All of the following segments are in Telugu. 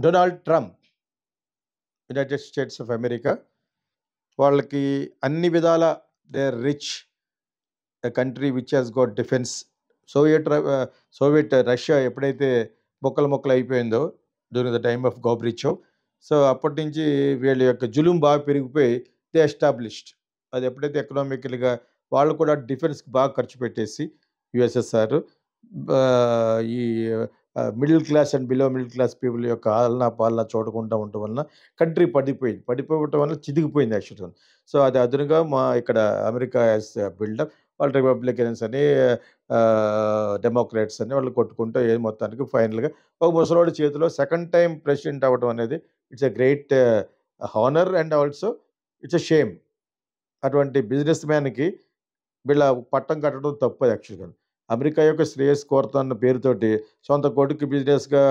Donald Trump, United States of America, వాళ్ళకి అన్ని విధాల they are rich, a country which has got defence. Soviet Russia ఎప్పుడైతే ముక్కలు ముక్కలు అయిపోయిందో during the time of Gorbachev, so అప్పటి నుంచి వీళ్ళ యొక్క జులుం బాగా పెరిగిపోయి దే ఎస్టాబ్లిష్డ్. అది ఎప్పుడైతే ఎకనామికల్గా వాళ్ళు కూడా డిఫెన్స్కి బాగా ఖర్చు పెట్టేసి యుఎస్ఎస్ఆర్ ఈ middle class and below middle class people యొక్క ఆలనా పాలన చూడకుండా ఉండటం వలన కంట్రీ పడిపోవటం వల్ల చిదిగిపోయింది యాక్చువల్గా. సో అది అదునుగా మా ఇక్కడ అమెరికా యాజ్ బిల్డప్, వాళ్ళు రిపబ్లికన్స్ అని డెమోక్రాట్స్ అని వాళ్ళు కొట్టుకుంటూ ఏ మొత్తానికి ఫైనల్గా ఒక ముసలోడి చేతిలో సెకండ్ టైం ప్రెసిడెంట్ అవ్వడం అనేది it's a great honour and also it's a shame. అటువంటి బిజినెస్ మ్యాన్కి వీళ్ళ పట్టం కట్టడం తప్పు యాక్చువల్గా. అమెరికా యొక్క శ్రేయస్ కోరుతున్న పేరుతోటి సొంత కొడుకు బిజినెస్గా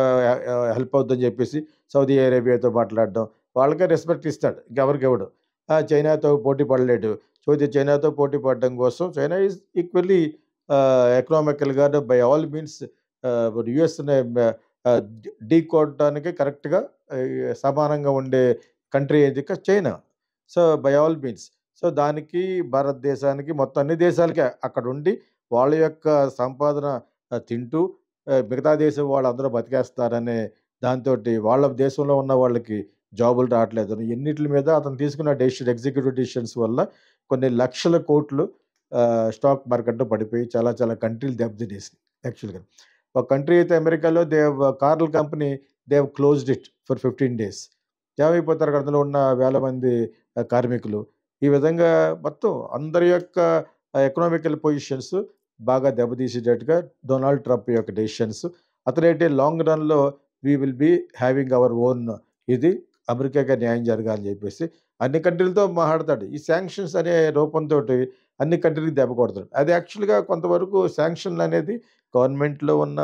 హెల్ప్ అవుతుందని చెప్పేసి సౌదీ అరేబియాతో మాట్లాడడం, వాళ్ళకే రెస్పెక్ట్ ఇస్తాడు, ఇంకెవరికి ఇవ్వడు. చైనాతో పోటీ పడలేడు. చైనాతో పోటీ పడడం కోసం చైనా ఈజ్ ఈక్వల్లీ ఎకనామికల్గా బై ఆల్ మీన్స్ యుఎస్ని ఢీ కొట్టడానికి కరెక్ట్గా సమానంగా ఉండే కంట్రీ ఏది China. So by all means, so దానికి భారతదేశానికి మొత్తం అన్ని దేశాలకే అక్కడ ఉండి వాళ్ళ యొక్క సంపాదన తింటూ మిగతా దేశం వాళ్ళందరూ బతికేస్తారనే దాంతోటి వాళ్ళ దేశంలో ఉన్న వాళ్ళకి జాబులు రావట్లేదు. ఎన్నిటి మీద అతను తీసుకున్న ఎగ్జిక్యూటివ్ డెసిషన్స్ వల్ల కొన్ని లక్షల కోట్లు స్టాక్ మార్కెట్లో పడిపోయి చాలా చాలా కంట్రీలు దెబ్బతినేసినాయి యాక్చువల్గా. ఒక కంట్రీ అయితే అమెరికాలో కార్ల company closed it for 15 days. ఏమైపోతారు అక్కడ అందులో ఉన్న వేల మంది కార్మికులు. ఈ విధంగా మొత్తం అందరి యొక్క ఎకనామికల్ పొజిషన్స్ బాగా దెబ్బతీసేటట్టుగా డొనాల్డ్ ట్రంప్ యొక్క డెసిషన్స్. అతనైతే లాంగ్ రన్లో we will be having our own, ఇది అమెరికాగా న్యాయం జరగాలని చెప్పేసి అన్ని కంట్రీలతో మాట్లాడతాడు. ఈ శాంక్షన్స్ అనే రూపంతో అన్ని కంట్రీలకు దెబ్బ కొడతాడు. అది యాక్చువల్గా కొంతవరకు శాంక్షన్లు అనేది గవర్నమెంట్లో ఉన్న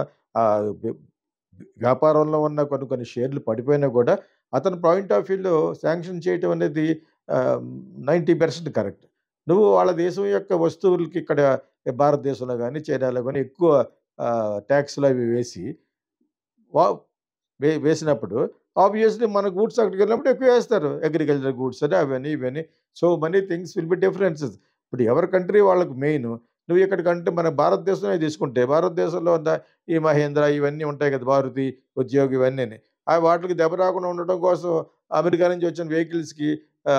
వ్యాపారంలో ఉన్న కొన్ని కొన్ని షేర్లు పడిపోయినా కూడా అతని పాయింట్ ఆఫ్ వ్యూలో శాంక్షన్ చేయటం అనేది 90% కరెక్ట్. నువ్వు వాళ్ళ దేశం యొక్క వస్తువులకి ఇక్కడ భారతదేశంలో కానీ చైనాలో కానీ ఎక్కువ ట్యాక్స్లు అవి వేసి వా వేసినప్పుడు ఆబ్వియస్లీ మన గూడ్స్ అక్కడికి వెళ్ళినప్పుడు ఎక్కువ వేస్తారు. అగ్రికల్చర్ గూడ్స్ అని అవన్నీ ఇవన్నీ. So money things will be differences. ఇప్పుడు ఎవరి కంట్రీ వాళ్ళకి మెయిన్. నువ్వు ఇక్కడికంటే మన భారతదేశంలో తీసుకుంటే భారతదేశంలో ఉన్న ఈ మహేంద్ర ఇవన్నీ ఉంటాయి కదా, మారుతి, ఉద్యోగి ఇవన్నీ. వాటికి దెబ్బ రాకుండా ఉండటం కోసం అమెరికా నుంచి వచ్చిన వెహికల్స్కి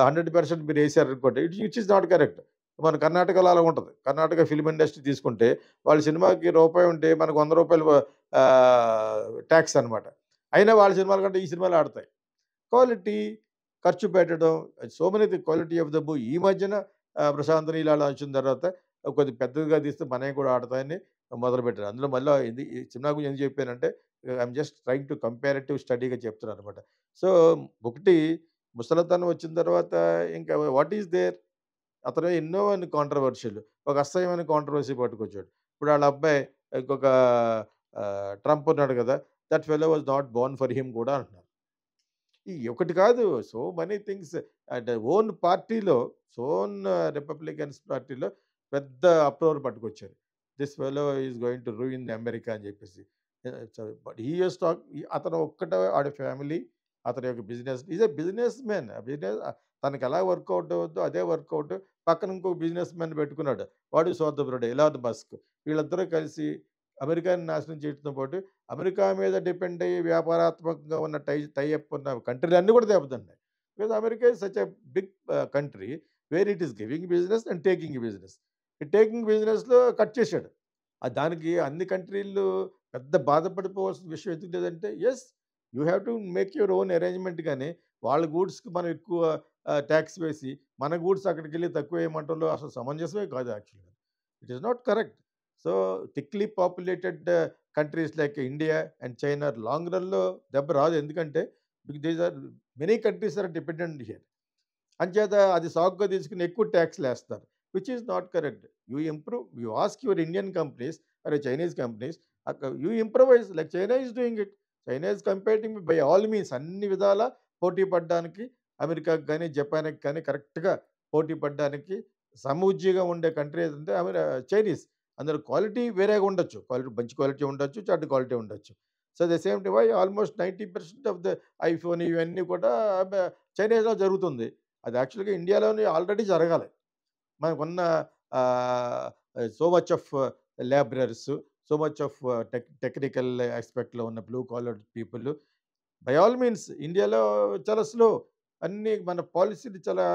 100% మీరు వేసారనుకోండి, ఇట్ ఈస్ నాట్ కరెక్ట్. మన కర్ణాటకలో అలా ఉంటుంది. కర్ణాటక ఫిల్మ్ ఇండస్ట్రీ తీసుకుంటే వాళ్ళ సినిమాకి రూపాయి ఉంటే మనకు ₹100 ట్యాక్స్ అనమాట. అయినా వాళ్ళ సినిమాల కంటే ఈ సినిమాలు ఆడతాయి. క్వాలిటీ, ఖర్చు పెట్టడం, so many quality of the movie. ఈ మధ్యన ప్రశాంత్ నీల్ అలా వచ్చిన తర్వాత కొద్దిగా పెద్దగా తీస్తే మనవి కూడా ఆడతాయని మొదలుపెట్టారు. అందులో మళ్ళీ ఈ సినిమా గురించి ఎందుకు చెప్పానంటే I'm just trying to comparative స్టడీగా చెప్తున్నాను అనమాట. సో ఒకటి ముసలితనం వచ్చిన తర్వాత ఇంకా వాట్ ఈస్ దేర్, అతను ఎన్నో కాంట్రవర్షియల్, ఒక అసహ్యమైన కాంట్రవర్సీ పట్టుకొచ్చాడు. ఇప్పుడు వాళ్ళ అబ్బాయి ఇంకొక ట్రంప్ ఉన్నాడు కదా, that fellow was not born for him కూడా అంటున్నారు. ఈ ఒకటి కాదు, so many things. And own పార్టీలో, ఓన్ రిపబ్లికన్స్ పార్టీలో పెద్ద అప్రోర్ పట్టుకొచ్చారు. This fellow is going to ruin America అని చెప్పేసి. బట్ హీ యూస్ టాక్, అతను ఒక్కటే ఆడి ఫ్యామిలీ, అతని యొక్క business, is a business man. Business తనకి ఎలా వర్కౌట్ అవుద్దో అదే వర్కౌట్. పక్కన ఇంకో బిజినెస్ మ్యాన్ పెట్టుకున్నాడు, వాడు స్వార్థపరుడు, ఎలాన్ మస్క్. వీళ్ళిద్దరూ కలిసి అమెరికాని నాశనం చేయడంతో పాటు అమెరికా మీద డిపెండ్ అయ్యి వ్యాపారాత్మకంగా ఉన్న టైఅప్ ఉన్న కంట్రీలు అన్నీ కూడా దెబ్బతిన్నాయి. Because America is such a big country where it is giving business and taking business. ఈ టేకింగ్ బిజినెస్లో కట్ చేశాడు. దానికి అన్ని కంట్రీలు పెద్ద బాధపడిపోవాల్సిన విషయం ఎందుకు లేదంటే, yes you have to make your own arrangement. కానీ వాళ్ళ గూడ్స్కి మనం ఎక్కువ ట్యాక్స్ వేసి మన గూడ్స్ అక్కడికి వెళ్ళి తక్కువ వేయమంటంలో అసలు సమంజసమే కాదు యాక్చువల్గా. It is not correct. So thickly populated countries like India and China long రన్లో దెబ్బ రాదు. ఎందుకంటే these are many countries are dependent here. అంచేత అది సాకుగా తీసుకుని ఎక్కువ ట్యాక్స్లు వేస్తారు, which is not correct. You ask your Indian companies or Chinese companies, you improvise like China is doing it. China is competing by all means, అన్ని విధాల పోటీ పడడానికి అమెరికాకి కానీ జపాన్కి కానీ కరెక్ట్గా పోటీ పడడానికి సమూజ్జిగా ఉండే కంట్రీ ఏదంటే చైనీస్. అందులో క్వాలిటీ వేరేగా ఉండొచ్చు, క్వాలిటీ మంచి క్వాలిటీ ఉండొచ్చు, చెడ్డ క్వాలిటీ ఉండొచ్చు. So, the same why almost 90% of the iPhone ఇవన్నీ కూడా చైనీస్‌లో జరుగుతుంది. అది యాక్చువల్‌గా ఇండియాలోని ఆల్రెడీ జరగాలి. మనకున్న ah, so much of labourers, so much of technical యాస్పెక్ట్‌లో ఉన్న blue collar people by all means ఇండియాలో చాలా స్లో. అన్నీ మన పాలిసీలు చాలా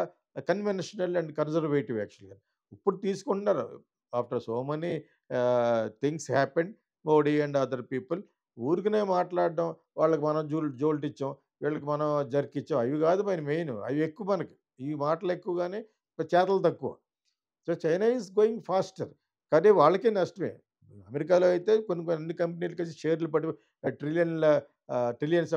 కన్వెన్షనల్ అండ్ కన్జర్వేటివ్ యాక్చువల్‌గా. ఇప్పుడు తీసుకుంటున్నారు. After so many things happened Modi and other people ఊరికనే మాట్లాడడం, వాళ్ళకి మనం జోల్టిచ్చాం, వీళ్ళకి మనం జర్కిచ్చాం. అవి కాదు మెయిన్. అవి ఎక్కువ మనకి. ఈ మాటలు ఎక్కువ గాని, చేతలు తక్కువ. So, China is going faster. కానీ వాళ్ళకే నష్టమే. అమెరికాలో అయితే కొన్ని కొన్ని అన్ని కంపెనీలకి షేర్లు పడి ట్రిలియన్‌ల trillions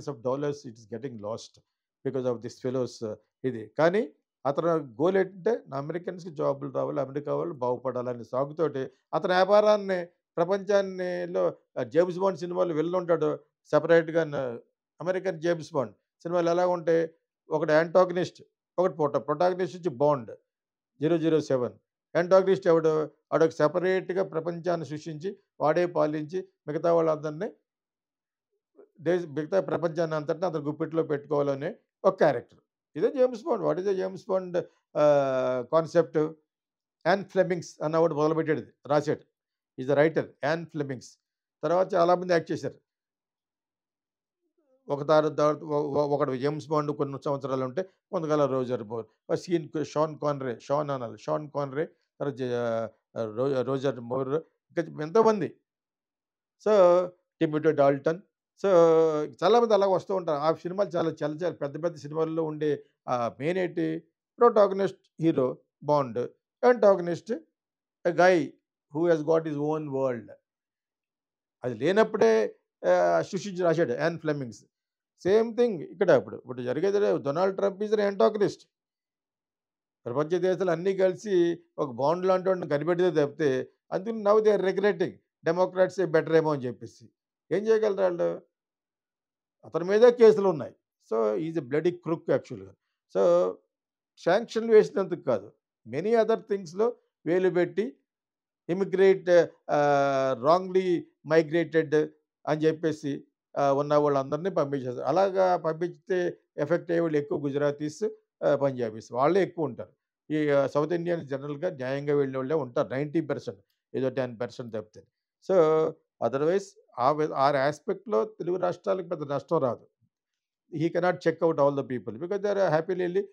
of dollars it is getting lost because of this fellows ఇది. కానీ అతని గోల్ ఏంటంటే నా అమెరికన్స్‌కి జాబులు రావాలి, అమెరికా వాళ్ళు బాగుపడాలనే సాకుతోటి అతని వ్యాపారాన్ని ప్రపంచాన్నిలో జేమ్స్ బాండ్ సినిమాలో విలన్ ఉంటాడు సెపరేట్‌గా అమెరికన్ జేమ్స్ బాండ్ సినిమాలు ఎలాగుంటాయి? ఒకడు యాంటాగనిస్ట్, ఒకటి ప్రొటాగనిస్ట్ వచ్చి బాండ్. 007 యాంటాగనిస్ట్ ఎవడు? ఆడొక సెపరేట్‌గా ప్రపంచాన్ని సృష్టించి, వాడే పాలించి, మిగతా వాళ్ళందరిని మిగతా ప్రపంచాన్ని అంతటిని అతని గుప్పిట్లో పెట్టుకోవాలనే ఒక క్యారెక్టర్. ఇదే James Bond. What is the James Bond concept? Ian Flemings అన్నవాడు మొదలుపెట్టాడు ఇది. రాసాడు. Is the writer Ian Flemings. తర్వాత చాలామంది యాక్ట్ చేశారు. ఒక తారు తర్వాత ఒకడు జేమ్స్ బాండ్ కొన్ని సంవత్సరాలు ఉంటే, కొంతకాలం రోజర్ మోర్. షాన్ కాన్రే, షాన్ అనాలి. షాన్ కాన్రే, తర్వాత రోజర్ మోర్ ఇంకా ఎంతోమంది. So, టిమోథీ Dalton. సో, చాలామంది అలా వస్తూ ఉంటారు. ఆ సినిమాలు చాలా చాలా చాలా పెద్ద పెద్ద సినిమాల్లో ఉండే మెయిన్ ఏంటి? Protagonist hero bond. Antagonist a guy who has got his own world. అది లేనప్పుడే సృష్టించి రాశాడు యాన్ ఫ్లెమింగ్స్. సేమ్ థింగ్ ఇక్కడ ఇప్పుడు జరిగేది Donald Trump is an antagonist. ప్రపంచ దేశాలు అన్నీ కలిసి ఒక బాండ్ లాంటి వాడిని కనిపెడితే తప్పితే అందుకని నౌ దే ఆర్ రిగ్రెటింగ్ డెమోక్రాట్సే బెటర్ ఏమో అని చెప్పేసి. ఏం చేయగలరు ఆళ్ళు? అతని మీదే కేసులున్నాయి. So, is a bloody crook యాక్చువల్‌గా. సో, శాంక్షన్‌లు వేసినందుకు కాదు. మెనీ అదర్ థింగ్స్‌లో వేలు పెట్టి ఇమిగ్రేట్ రాంగ్‌లీ మైగ్రేటెడ్ అని జెప్పేసి ఉన్న వాళ్ళందరిని పంపించేసారు. అలాగా పంపించితే ఎఫెక్ట్ అయ్యేవాళ్ళు ఎక్కువ గుజరాతీస్, పంజాబీస్ వాళ్ళే ఎక్కువుంటారు. ఈ సౌత్ ఇండియన్స్ జనరల్‌గా న్యాయంగా వెళ్ళేవాళ్ళే ఉంటారు. 90% ఏదో 10% తప్పితే. సో, అదర్‌వైజ్ ఆ యాస్పెక్ట్‌లో తెలుగు రాష్ట్రాలకు పెద్ద నష్టం రాదు. He cannot check out all the people because they are happily ఎళ్లి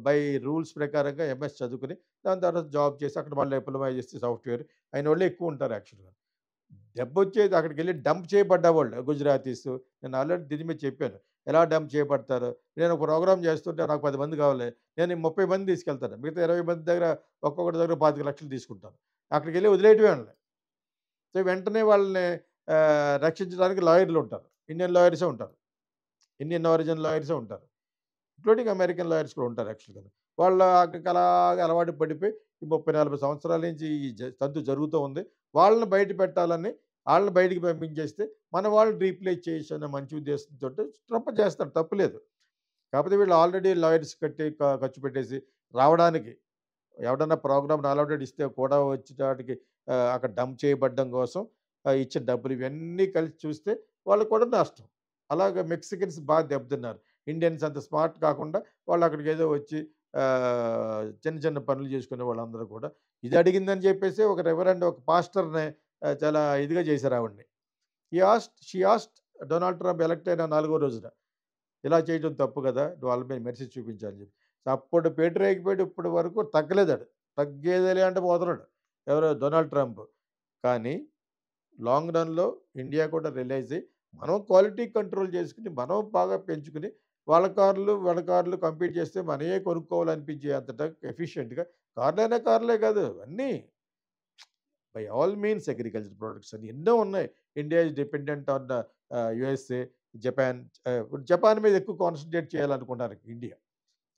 బై రూల్స్ ప్రకారంగా ఎంఎస్ చదువుకొని, దాని తర్వాత జాబ్ చేసి అక్కడ మళ్ళీ డిప్లొమా చేసి సాఫ్ట్‌వేర్ అయినోళ్ళే ఎక్కువుంటారు యాక్చువల్‌గా. దెబ్బొచ్చేది అక్కడికెళ్ళి డంప్ చేయబడ్డవాళ్ళు గుజరాతీసు. నేను ఆల్రెడీ దీని మీద చెప్పాను. ఎలా డంప్ చేయబడతారు? నేను ఒక ప్రోగ్రామ్ చేస్తుంటే నాకు 10 మంది కావాలి. నేను 30 మందిని తీసుకెళ్తాను. మిగతా 20 మంది దగ్గర ఒక్కొక్కడి దగ్గర 25,00,000 తీసుకుంటాను. అక్కడికెళ్ళి వదిలేయటమే ఆళ్ళని. సో, వెంటనే వాళ్ళని రక్షించడానికి లాయర్‌లుంటారు. ఇండియన్ లాయర్సే ఉంటారు. ఇండియన్ ఆరిజిన్ లాయర్సే ఉంటారు. ఇంక్లూడింగ్ అమెరికన్ లాయర్స్ కూడా ఉంటారు యాక్చువల్‌గా. వాళ్ళు అక్కడికి అలాగా అలవాటు పడిపోయి ఈ 30, 40 సంవత్సరాల నుంచి ఈ తంతు జరుగుతూ ఉంది. వాళ్ళని బయట పెట్టాలని ఆళ్ళని బయటికి పంపించేస్తే మన వాళ్ళు రీప్లేస్ చేయొచ్చు అన్న మంచి ఉద్దేశంతోటి ట్రంప్ చేస్తాడు తప్పులేదు. కాకపోతే వీళ్ళు ఆల్రెడీ లాయర్స్ కట్టి ఖర్చు పెట్టేసి రావడానికి ఎవడన్నా ప్రోగ్రామ్‌ని అలౌటెడ్ ఇస్తే కూడా వచ్చేటాటికి అక్కడ డంప్ చేయబడ్డం కోసం ఇచ్చిన డబ్బులు ఇవన్నీ కలిసి చూస్తే వాళ్ళకి కూడా నష్టం. అలాగా మెక్సికన్స్ బాగా దెబ్బతిన్నారు. ఇండియన్స్ అంత స్మార్ట్ కాకుండా వాళ్ళు అక్కడికేదో వచ్చి చిన్న చిన్న పనులు చేసుకునే వాళ్ళందరూ కూడా ఇది అడిగిందని చెప్పేసి ఒక రెవరెండ్ ఒక పాస్టర్‌ని చాలా ఇదిగా చేశారు ఆవిడని. She asked Donald Trump elect అయిన 4 రోజున. ఇలా చేయడం తప్పు కదా! వాళ్ళ మీద మెర్సీ చూపించాలని చెప్పి. అప్పుడు పేటరేగిపోయాడు ఇప్పటి వరకు తగ్గలేదాడు. తగ్గేదేలే అంటే పోతున్నాడు. ఎవరు? Donald Trump. కానీ లాంగ్ రన్‌లో ఇండియా కూడా రియలైజ్ అయ్యి, మనం క్వాలిటీ కంట్రోల్ చేసుకొని, మనం బాగా పెంచుకొని, వాళ్ళ కార్లు కంపీట్ చేస్తే మనయే కొనుక్కోవాలనిపించే అంతట ఎఫిషియెంట్‌గా కార్లైనా కార్లే కాదు అన్నీ. By all means agriculture products అని ఎన్నో ఉన్నాయి. India is dependent on USA, Japan. ఇప్పుడు జపాన్ మీద ఎక్కువ కాన్సంట్రేట్ చేయాలనుకుంటున్నారు ఇండియా.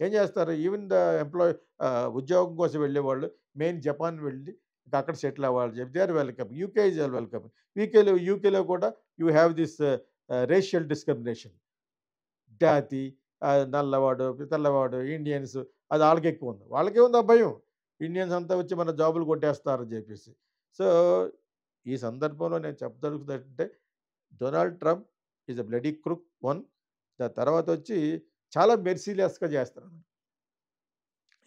ఏం చేస్తారు? ఈవెన్ ద ఉద్యోగం కోసం వెళ్ళేవాళ్ళు మెయిన్ జపాన్ వెళ్ళి ఇంకా అక్కడ సెటిల్ అవ్వాలని చెప్పి they are welcome. UK is welcome. యూకేలో కూడా you have this racial discrimination. జాతి, నల్లవాడు, తెల్లవాడు, ఇండియన్స్ అది ఆళ్ళకెక్కువుంది. వాళ్ళకేముంది ఆ భయం. ఇండియన్స్ అంతా వచ్చి మన జాబులు కొట్టేస్తారని చెప్పేసి. సో, ఈ సందర్భంలో నేను చెప్పదలుచుకున్నదేంటంటే Donald Trump is a bloody crook one. దాని తర్వాత వచ్చి చాలా మెర్సీలెస్గా చేస్తున్నాడు.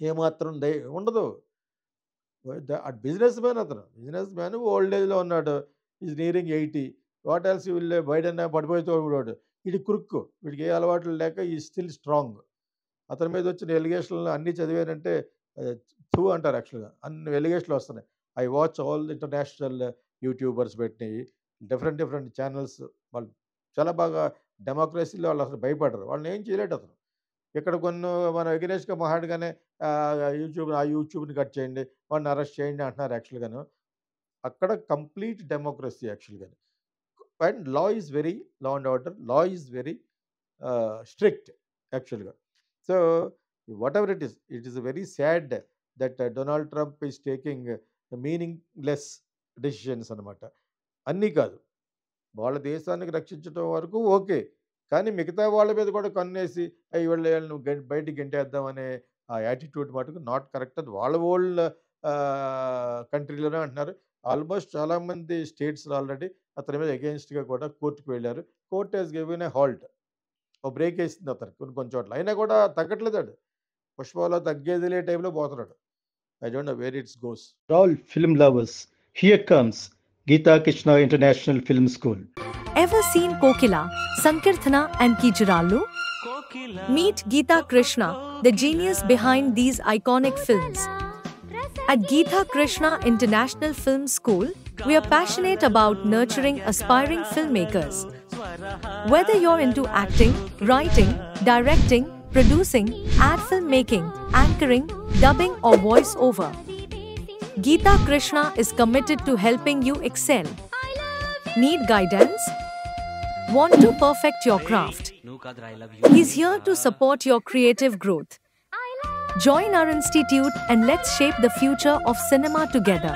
ఏమాత్రం ఉండదు. బిజినెస్ మ్యాన్, అతను బిజినెస్ మ్యాన్, ఓల్డ్ ఏజ్లో ఉన్నాడు. Is nearing 80. వాట్ ఎల్స్ వీళ్ళు బైడెన్ పడిపోతూ ఉన్నాడు. వీడి క్రుక్, వీడికి ఏ అలవాట్లు లేక ఈ స్టిల్ స్ట్రాంగ్. అతని మీద వచ్చిన ఎలిగేషన్లు అన్నీ చదివానంటే థూ అంటారు. యాక్చువల్గా అన్ని ఎలిగేషన్లు వస్తున్నాయి. I watch all international YouTubers పెట్టినవి, డిఫరెంట్ ఛానల్స్. వాళ్ళు చాలా బాగా డెమోక్రసీలో వాళ్ళు అసలు భయపడరు. వాళ్ళని ఏం చేయలేడు అతను. ఇక్కడ కొన్ని మనం ఎగరేజ్గా మాట్లాడగానే యూట్యూబ్ని కట్ చేయండి, వాడిని అరెస్ట్ చేయండి అంటున్నారు. యాక్చువల్గాను అక్కడ కంప్లీట్ డెమోక్రసీ యాక్చువల్గాను. And law and order, law is very strict యాక్చువల్గా. So whatever it is very sad that Donald Trump is taking meaningless decisions అనమాట. అన్నీ కాదు, వాళ్ళ దేశానికి రక్షించడం వరకు ఓకే, కానీ మిగతా వాళ్ళ మీద కూడా కన్నేసి వీళ్ళను బయటికి గెంటేద్దాం అనే ఆ యాటిట్యూడ్ మటుకు నాట్ కరెక్ట్. అది వాళ్ళ ఓల్డ్ కంట్రీలోనే అంటున్నారు. ఆల్మోస్ట్ చాలామంది స్టేట్స్లో ఆల్రెడీ అతని మీద అగెయిన్స్ట్గా కూడా కోర్టుకు వెళ్ళారు. Court has given a halt, ఓ బ్రేక్ వేసింది అతనికి కొన్ని చోట్ల. అయినా కూడా తగ్గట్లేదు. పుష్పలో తగ్గేదిలే టైంలో పోతున్నాడు. I don't know where it goes. All film lovers, here comes Geeta Krishna International Film School. Ever seen Kokila, Sankirthana and Kijirallu? Meet Geeta Krishna, the genius behind these iconic films. At Geeta Krishna International Film School, we are passionate about nurturing aspiring filmmakers. Whether you're into acting, writing, directing, producing, ad filmmaking, anchoring, dubbing or voice-over, Geeta Krishna is committed to helping you excel. Need guidance? Want to perfect your craft? He's here to support your creative growth. Join our institute and let's shape the future of cinema together.